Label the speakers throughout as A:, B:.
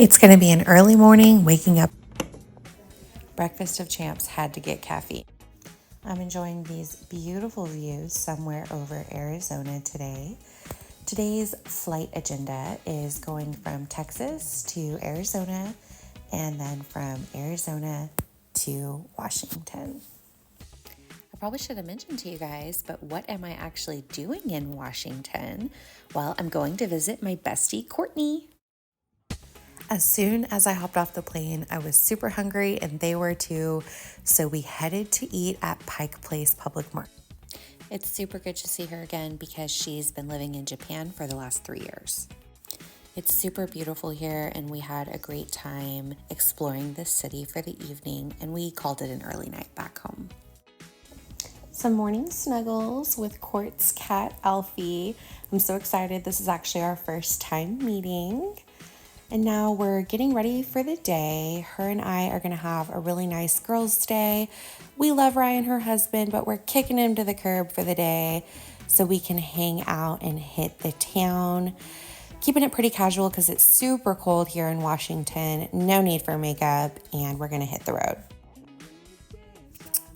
A: It's going to be an early morning, waking up. Breakfast of champs had to get caffeine. I'm enjoying these beautiful views somewhere over Arizona today. Today's flight agenda is going from Texas to Arizona and then from Arizona to Washington. I probably should have mentioned to you guys, but what am I actually doing in Washington? Well, I'm going to visit my bestie, Courtney. As soon as I hopped off the plane, I was super hungry and they were too, so we headed to eat at Pike Place Public Market. It's super good to see her again because she's been living in Japan for the last 3 years. It's super beautiful here and we had a great time exploring this city for the evening, and we called it an early night back home. Some morning snuggles with Court's cat, Alfie. I'm so excited. This is actually our first time meeting. And now we're getting ready for the day. Her and I are gonna have a really nice girls' day. We love Ryan, her husband, but we're kicking him to the curb for the day so we can hang out and hit the town. Keeping it pretty casual because it's super cold here in Washington. No need for makeup, and we're gonna hit the road.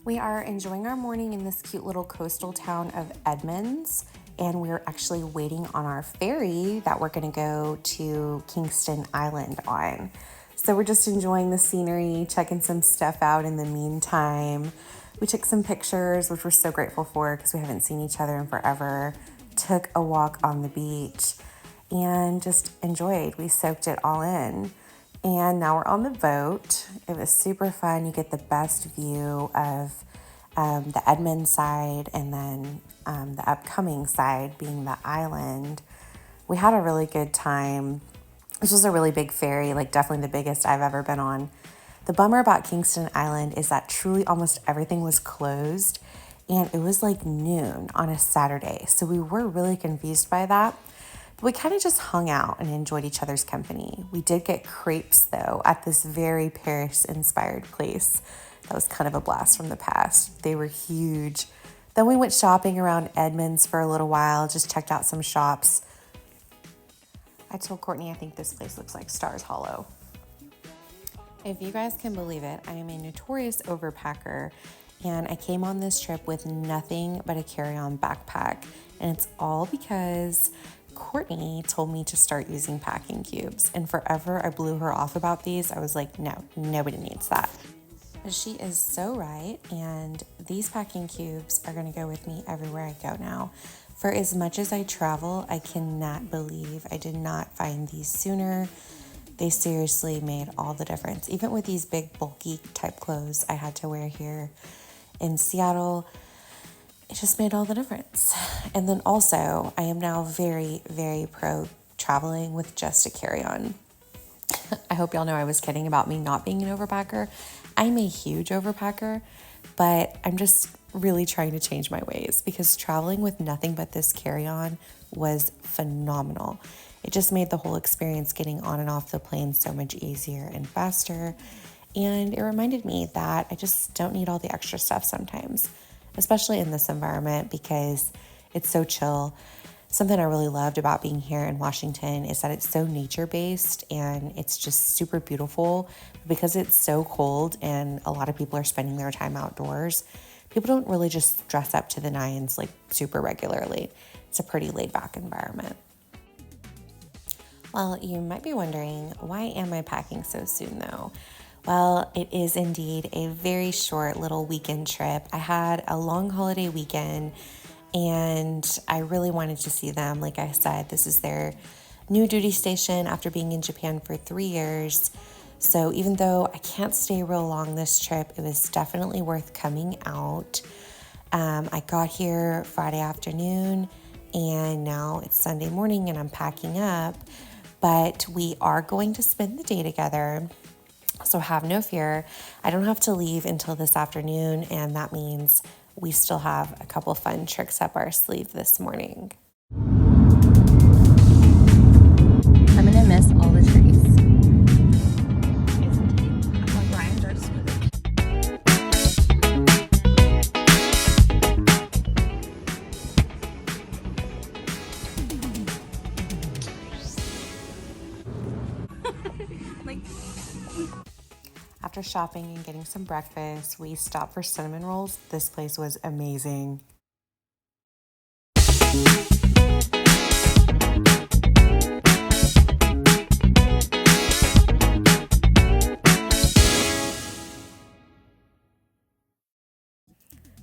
A: We are enjoying our morning in this cute little coastal town of Edmonds. And we're actually waiting on our ferry that we're gonna go to Kingston Island on. So we're just enjoying the scenery, checking some stuff out in the meantime. We took some pictures, which we're so grateful for because we haven't seen each other in forever. Took a walk on the beach and just enjoyed. We soaked it all in. And now we're on the boat. It was super fun. You get the best view of the Edmonds side and then the upcoming side being the island. We had a really good time. This was a really big ferry, like definitely the biggest I've ever been on. The bummer about Kingston Island is that truly almost everything was closed and it was like noon on a Saturday. So we were really confused by that. But we kind of just hung out and enjoyed each other's company. We did get crepes though at this very Paris-inspired place. That was kind of a blast from the past. They were huge. Then we went shopping around Edmonds for a little while, just checked out some shops. I told Courtney I think this place looks like Stars Hollow. If you guys can believe it, I am a notorious overpacker, and I came on this trip with nothing but a carry-on backpack. And it's all because Courtney told me to start using packing cubes. And forever I blew her off about these. I was like, no, nobody needs that. She is so right, and these packing cubes are going to go with me everywhere I go now. For as much as I travel, I cannot believe I did not find these sooner. They seriously made all the difference. Even with these big bulky type clothes I had to wear here in Seattle, it just made all the difference. And then also, I am now very, very pro traveling with just a carry-on. I hope y'all know I was kidding about me not being an overpacker. I'm a huge overpacker, but I'm just really trying to change my ways because traveling with nothing but this carry-on was phenomenal. It just made the whole experience getting on and off the plane so much easier and faster. And it reminded me that I just don't need all the extra stuff sometimes, especially in this environment because it's so chill. Something I really loved about being here in Washington is that it's so nature-based and it's just super beautiful. Because it's so cold and a lot of people are spending their time outdoors, people don't really just dress up to the nines like super regularly. It's a pretty laid-back environment. Well, you might be wondering, why am I packing so soon though? Well, it is indeed a very short little weekend trip. I had a long holiday weekend and I really wanted to see them. Like I said, this is their new duty station after being in Japan for 3 years. So even though I can't stay real long this trip, it was definitely worth coming out. I got here Friday afternoon and now it's Sunday morning and I'm packing up, but we are going to spend the day together. So have no fear. I don't have to leave until this afternoon, and that means we still have a couple fun tricks up our sleeve this morning. I'm gonna miss all the trees. Ryan drives smooth. finished shopping and getting some breakfast, we stopped for cinnamon rolls. This place was amazing.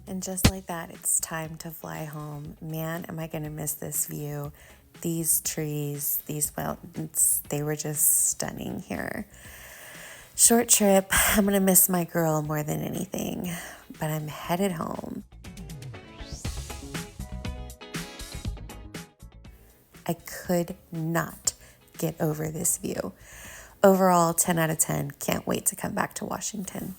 A: And just like that, it's time to fly home. Man, am I gonna miss this view. These trees, these mountains, they were just stunning here. Short trip. I'm gonna miss my girl more than anything, but I'm headed home. I could not get over this view. Overall, 10 out of 10. Can't wait to come back to Washington.